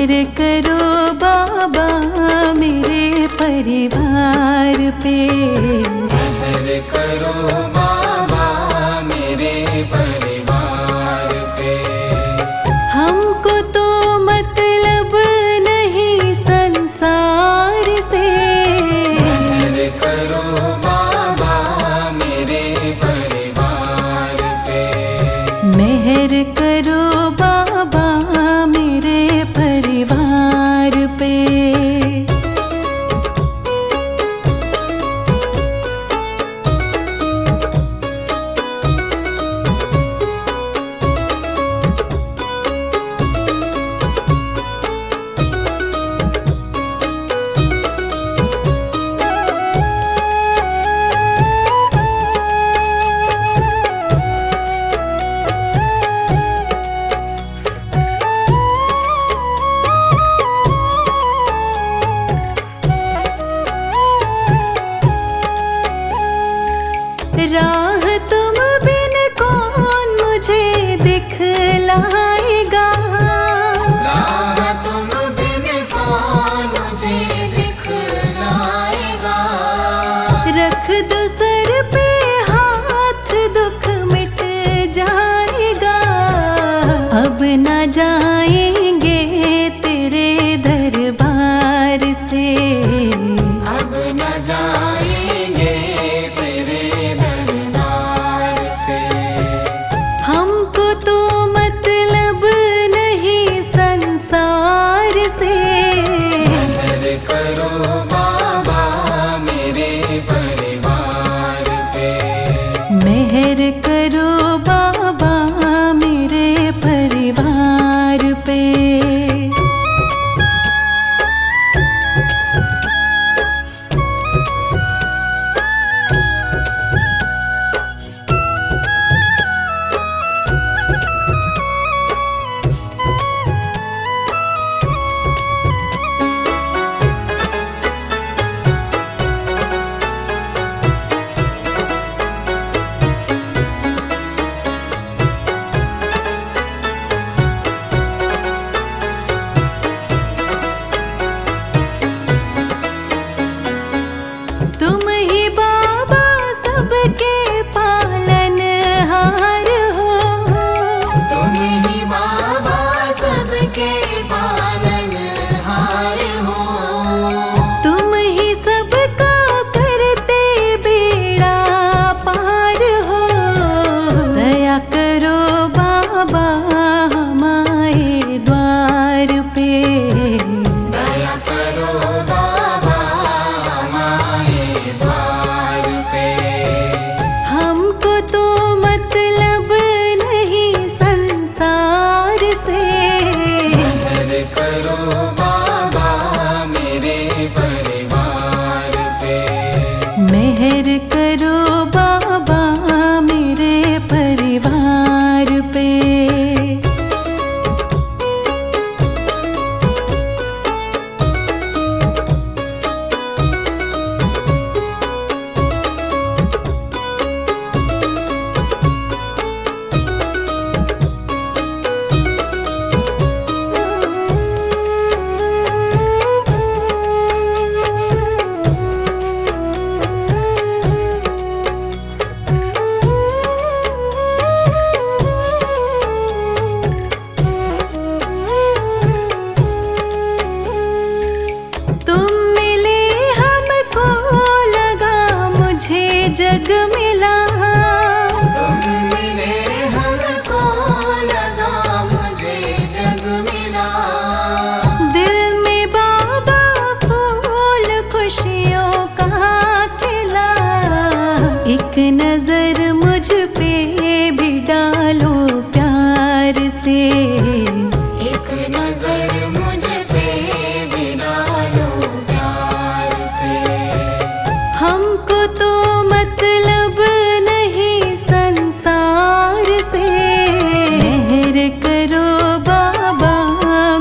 मेहर करो बाबा मेरे परिवार पे। मेहर करो बाबा मेरे परिवार पे। हमको तो मतलब नहीं संसार से। मेहर करो बाबा मेरे परिवार पे। मेहर करो बाबा मेरे परिवार पे। राह तुम बिन कौन मुझे दिखलाएगा। राह तुम बिन कौन मुझे दिखलाएगा। रख दो सर पे हाथ दुख मिट जाएगा। अब न जाएंगे तेरे दरबार से। अब न जाएंगे तेरे दरबार से। हमको तो मतलब नहीं संसार से। मेहर करो बाबा मेरे परिवार पे। मेहर करो बाबा मेरे परिवार पे। तुम ही बाबा सबके पालनहार हो। तुम ही बाबा सबके पालनहार हो। तुम ही सबका करते बेड़ा पार हो। दया करो बाबा हमारे द्वार पे। दया करो बाबा हमारे द्वार पे। हमको तो मतलब नहीं संसार से। मेहर करो बाबा मेरे परिवार पे। मेहर करो बाबा मेरे परिवार पे। तुम मिले हमको लगा मुझे जग मिला। तुम मिले हमको लगा मुझे जग मिला। दिल में बाबा फूल खुशियों का खिला। एक नजर मुझ पे भी डालो प्यार से। एक नजर मुझ पे भी डालो प्यार से। हमको तो मतलब नहीं संसार से। मेहर करो बाबा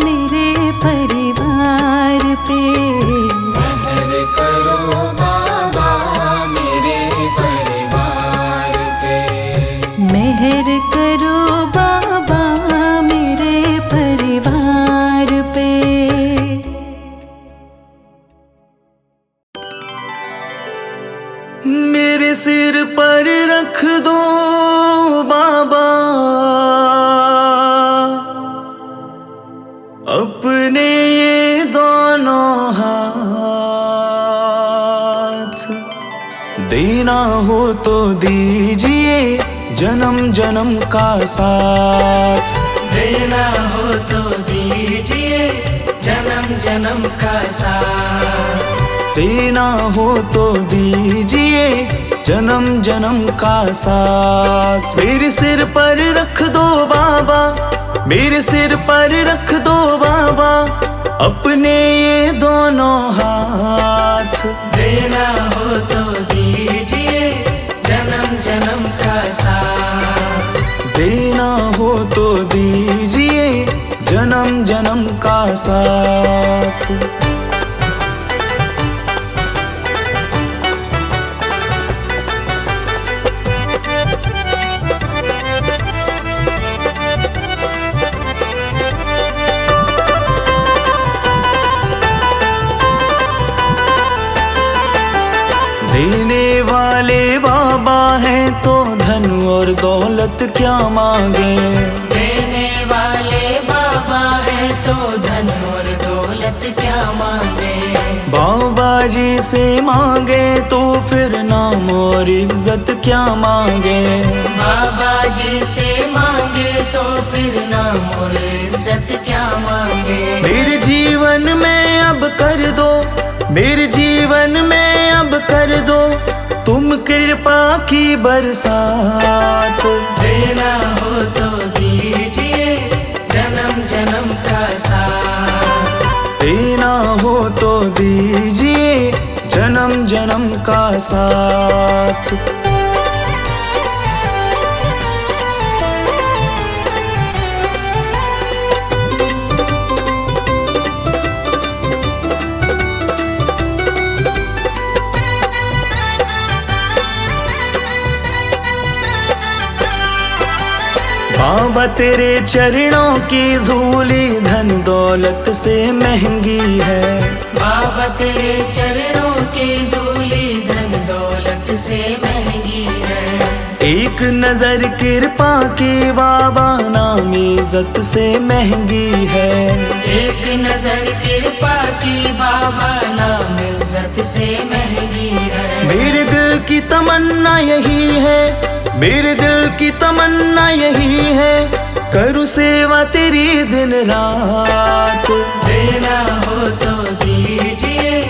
मेरे परिवार पे। मेहर करो बाबा मेरे परिवार पे। मेहर करो बाबा मेरे परिवार पे। तो दीजिए जन्म जन्म का साथ। देना हो तो दीजिए जन्म जन्म का साथ। देना हो तो दीजिए जन्म जन्म का साथ। मेरे सिर पर रख दो बाबा, मेरे सिर पर रख दो बाबा अपने ये दोनों हाथ। देना हो तो दीजिए जन्म जन्म का साथ। देना हो तो दीजिए जन्म जन्म का साथ। देने वाले बाबा हैं तो धन और दौलत क्या मांगे। देने वाले बाबा है तो धन और दौलत क्या मांगे। बाबा जी से मांगे तो फिर नाम और इज्जत क्या मांगे। बाबा जी से मांगे तो फिर नाम और इज्जत क्या मांगे। मेरे जीवन में अब कर दो, मेरे जीवन में अब कर दो तुम कृपा की बरसात। देना हो तो दीजिए जन्म जन्म का साथ। देना हो तो दीजिए जन्म जन्म का साथ। बाबा तेरे चरणों की धूली धन दौलत से महंगी है। बाबा तेरे चरणों की धूली धन दौलत से महंगी है। एक नजर कृपा की बाबा नाम इज्जत से महंगी है। एक नजर कृपा की बाबा नाम इज्जत से महंगी है। मेरे दिल की तमन्ना यही है, मेरे दिल की तमन्ना यही है करूँ सेवा तेरी दिन रात। देना हो तो दीजिए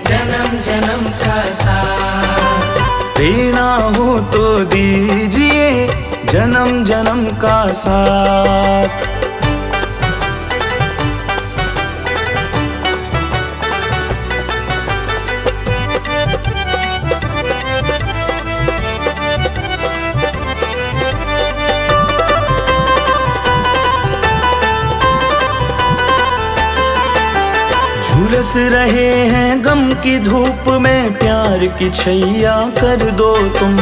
जन्म जन्म का साथ। देना हो तो दीजिए जन्म जन्म का साथ। झुलस रहे हैं गम की धूप में प्यार की छैया कर दो तुम।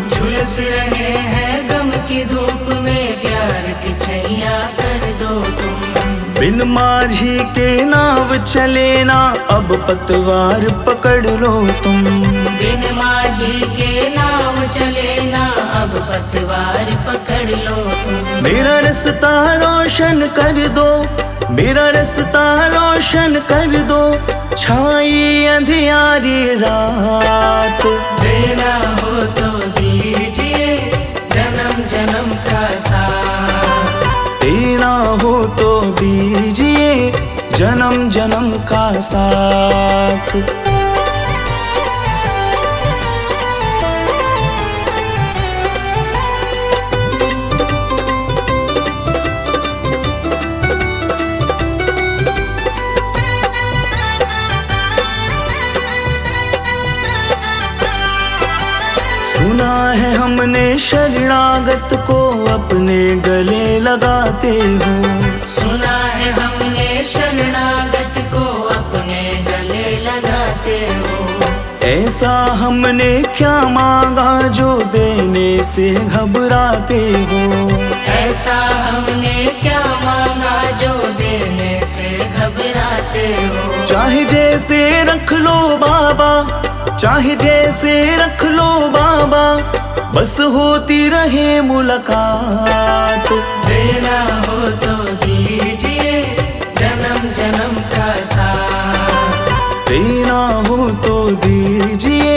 झुलस रहे हैं गम की धूप में प्यार की छैया कर दो तुम। बिन माझी के नाव चले ना अब पतवार पकड़ लो तुम। बिन माझी के नाव चले ना अब पतवार पकड़ लो तुम। मेरा रास्ता रोशन कर दो, मेरा रास्ता रोशन कर दो छाई अंधियारी रात। देना हो तो दीजिए जन्म जन्म का साथ। देना हो तो दीजिए जन्म जन्म का साथ। सुना है हमने शरणागत को अपने गले लगाते हो। सुना है हमने शरणागत को अपने गले लगाते हो। ऐसा हमने क्या मांगा जो देने से घबराते हो। ऐसा हमने क्या मांगा जो देने से घबराते हो। चाहे जैसे रख लो बाबा, चाहे जैसे रख लो बाबा बस होती रहे मुलाकात। देना हो तो दीजिए जन्म जन्म का साथ। देना हो तो दीजिए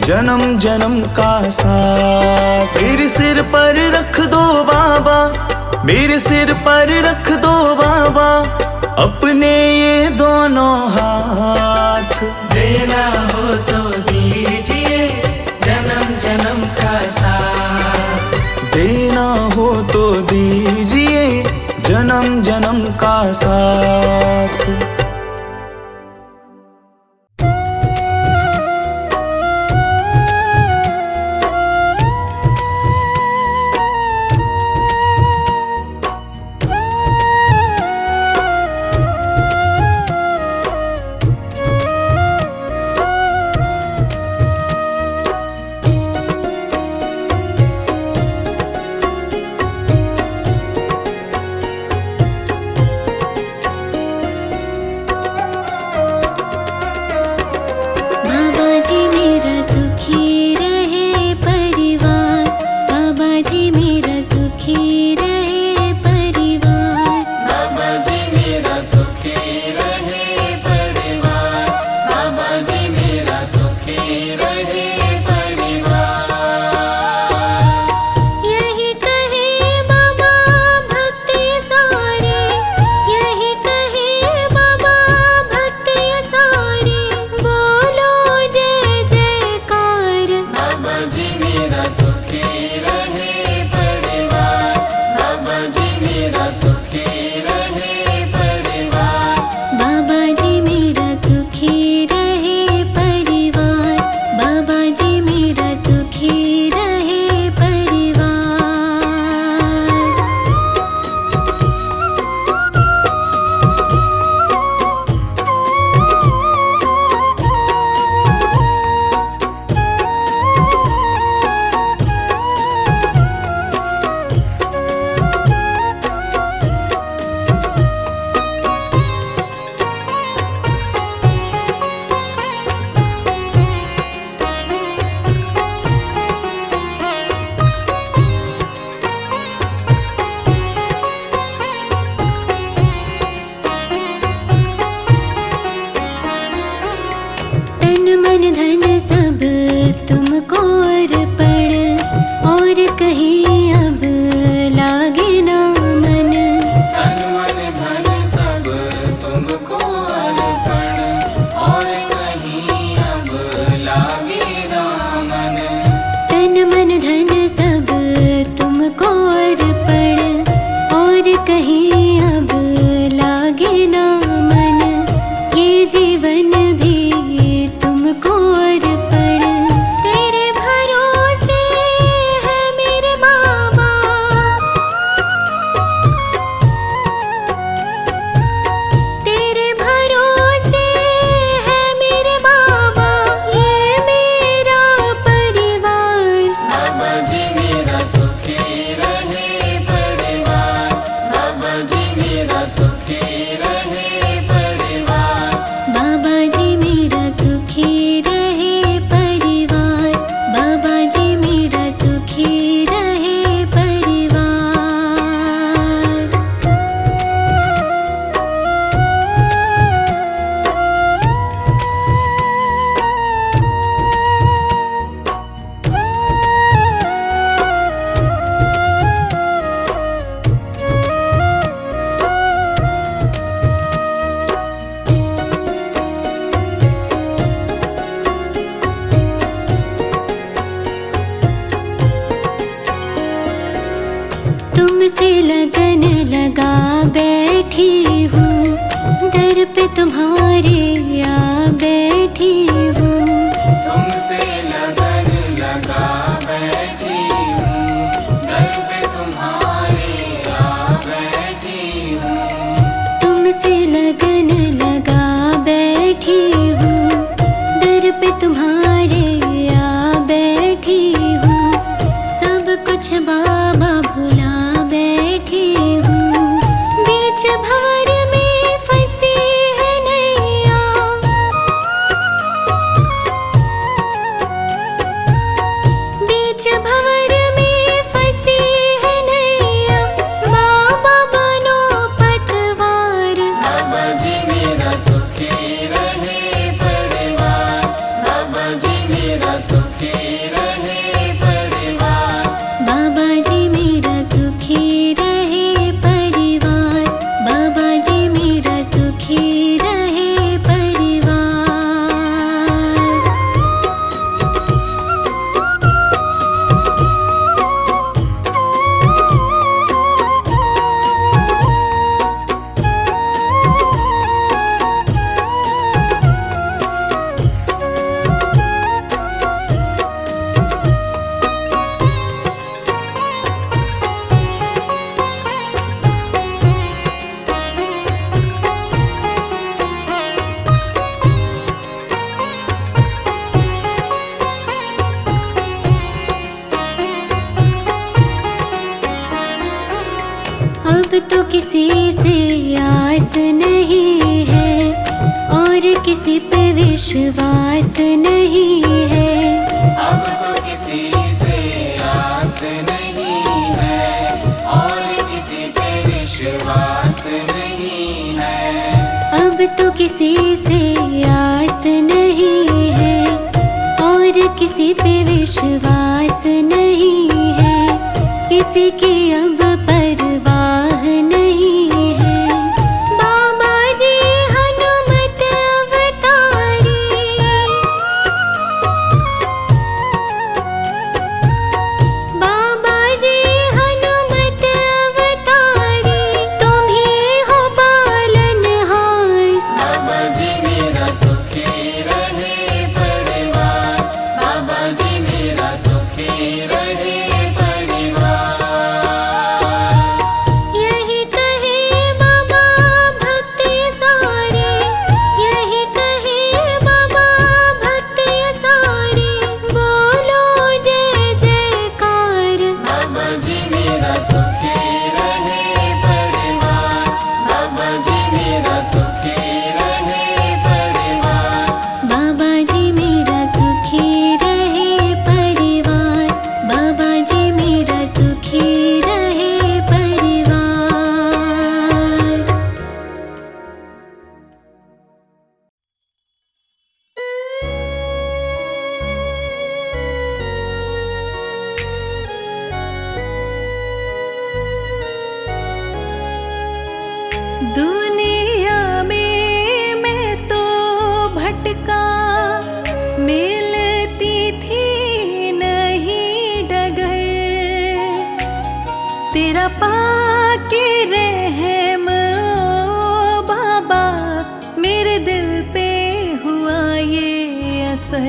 जन्म जन्म का साथ। मेरे सिर पर रख दो बाबा, मेरे सिर पर रख दो बाबा, अपने ये दोनों हाथ। देना हो तो दीजिए जन्म जन्म का साथ। देना हो तो दीजिए जन्म जन्म का साथ। तुमसे लगन लगा बैठी हूँ, दर पे तुम्हारे आ बैठी हूँ। तुमसे लगन लगा बैठी हूँ, दर पे तुम्हारे आ बैठी हूँ। तुमसे लगन लगा बैठी हूँ, दर पे तुम्हारे आ बैठी हूँ। सब कुछ बाबा भुला बैठी हूँ, बीच भंवर में फंसी है नैया। तो किसी से आस नहीं है और किसी पे विश्वास नहीं है। अब तो किसी से आस नहीं है और किसी पे विश्वास नहीं है। अब तो किसी से आस नहीं है और किसी पे विश्वास नहीं है। किसी की अब परवाह नहीं है। बाबा जी हनुमत अवतारी, बाबा जी हनुमत अवतारी, तुम ही हो पालनहार। बाबा जी मेरा सुखी रहे परिवार, बाबा जी मेरा सुखी रहे परिवार। यही कहे बाबा भक्त सारे, यही कहे बाबा भक्त सारे, बोलो जय जयकार। बाबा जी मेरा सुखी रहे परिवार, बाबा जी मेरा सुखी रहे परिवार। बाबा जी मेरा सुखी रहे परिवार, बाबा जी मेरा सुखी रहे परिवार। दुनिया में मैं तो भटका, मिलती थी नहीं डगर। तेरा पाके रहम ओ बाबा, मेरे दिल पे हुआ ये असर।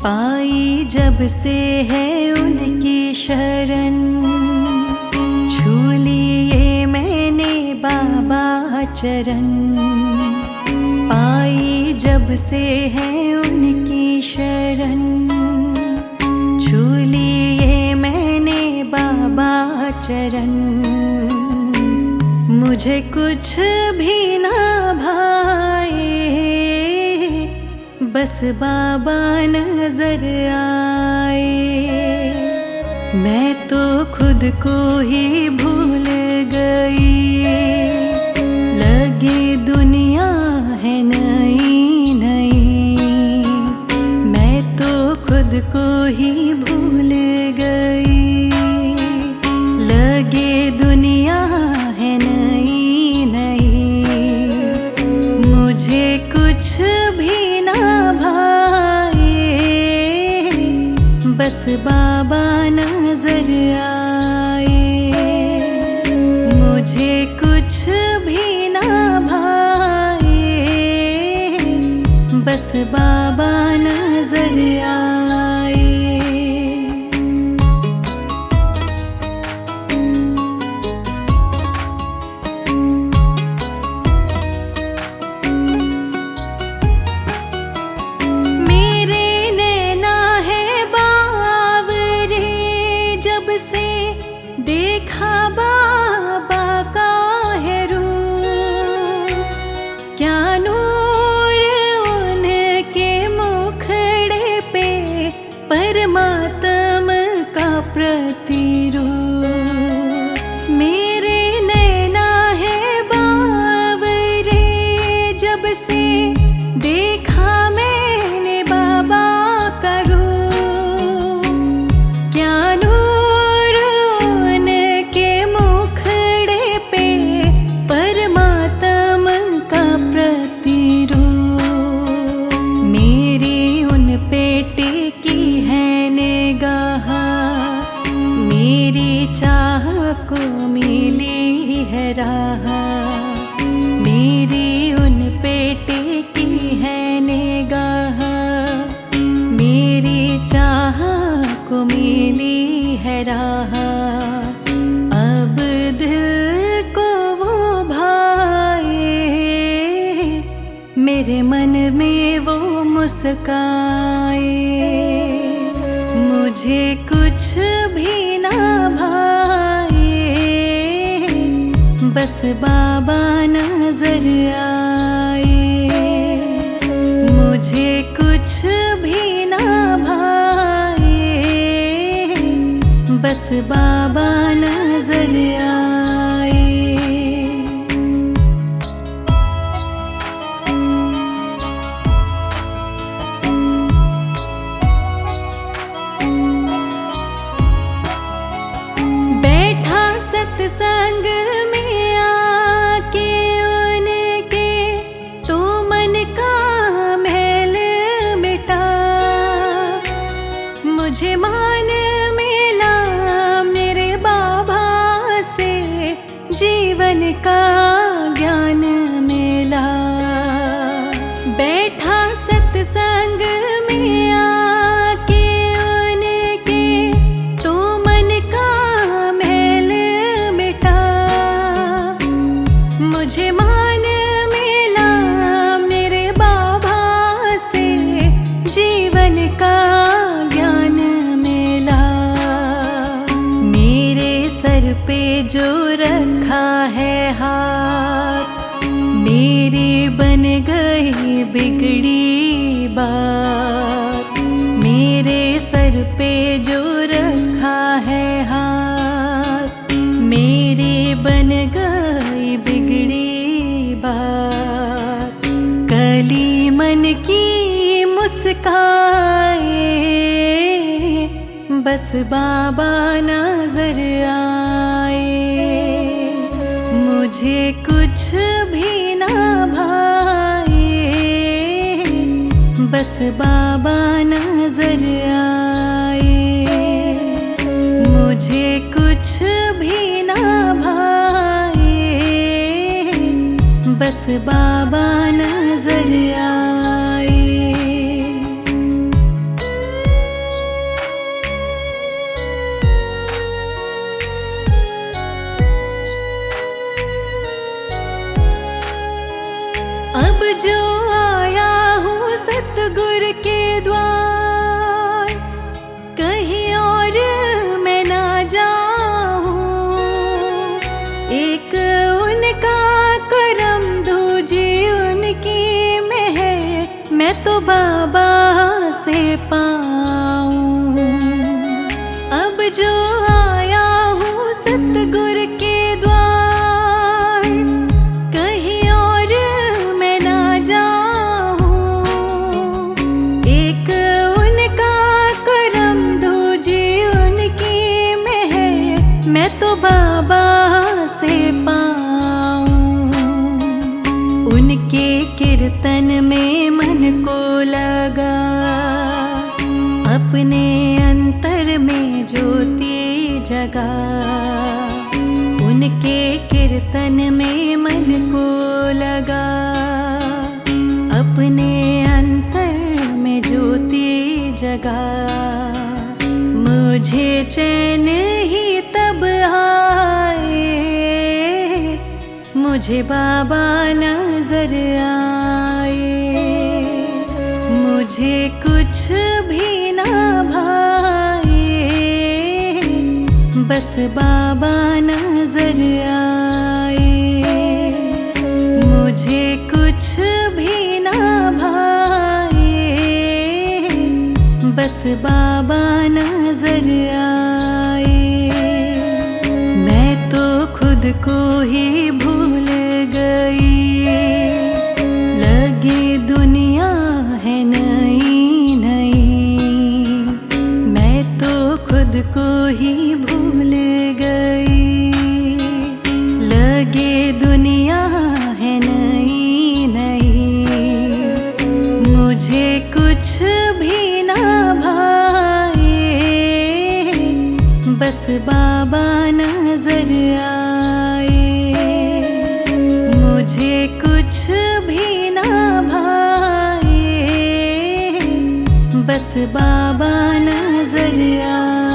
पाई जब से है उनकी शरण, छू लिए मैंने बाबा चरण। पाई जब से है उनकी शरण, छू लिए मैंने बाबा चरण। मुझे कुछ भी ना भाए, बस बाबा नजर आए। मैं तो खुद को ही भूल गई, लगी दुनिया है नई नई। मैं तो खुद को ही भूल गई, लगे दुनिया है नई नई। मुझे कुछ भी ना भाए, बस बाबा नजर आए। मुझे कुछ भी ना भाए, बस बाबा नजर आए। मेरे नैना है बावरे, जब से देखा बाबा का है रूप। क्या नूर उनके मुखड़े पे, परमात्मा का प्रतिरूप। मेरे नैना है बावरे, जब से देखा मैंने बाबा का रूप। क्या नूर उनके मुखड़े पे, परमात्मा का प्रतिरूप। मेरी उन पे टिकी है निगाह, मेरी चाह को मिली है राह। मेरी उन पे टिकी है निगाह, मेरी चाह को मिली है राह। अब दिल को वो भाए, मेरे मन में वो मुस्काए। मुझे कुछ भी ना भाए, बस बाबा नजर आए। मुझे कुछ भी ना भाए, बस बाबा नजर आए। बैठा सत्संग में आके उनके, तो मन का मैल मिटा। मुझे मान मिला मेरे बाबा से, जीवन का ज्ञान मिला। बैठा सत्संग में आके उनके, तो मन का मैल मिटा। मुझे मान मिला मेरे बाबा से, जीवन का ज्ञान मिला। मेरे सर पे जो रखा है हाथ, मेरी बन गई बिगड़ी बात। मेरे सर पे जो रखा है हाथ, मेरी बन गई बिगड़ी बात। कली मन की मुस्काए, बस बाबा नजर आए। मुझे कुछ भी ना भाए, बस बाबा नजर आए। मुझे कुछ भी ना भाए, बस बाबा नजर आए। अब जो आया हूँ सतगुरु के द्वार, कहीं और मैं ना जाऊँ। एक उनका करम, दूजी उनकी मेहर, मैं तो बाबा से पाऊँ। अब जो आया हूँ सतगुरु के द्वार, कहीं और मैं ना जाऊँ। एक उनका करम, दूजी उनकी मेहर, मैं तो बाबा से पाऊँ। उनके कीर्तन में मन को लगा, अपने अंतर में ज्योति जगा। उनके कीर्तन में मन को लगा, अपने अंतर में ज्योति जगा। मुझे चैन ही तब आए, मुझे बाबा नजर आए। मुझे कुछ भी ना भाए, बस बाबा नजर आए। मुझे कुछ भी ना भाए, बस बाबा नजर आए। मैं तो खुद को ही भूल गई, लगी दुनिया है नई नई। मैं तो खुद को ही भूल गई, लगे दुनिया है नई नई। मुझे कुछ भी ना भाए, बस बाबा नजर आए। मुझे कुछ भी ना भाए, बस बाबा नजर आए।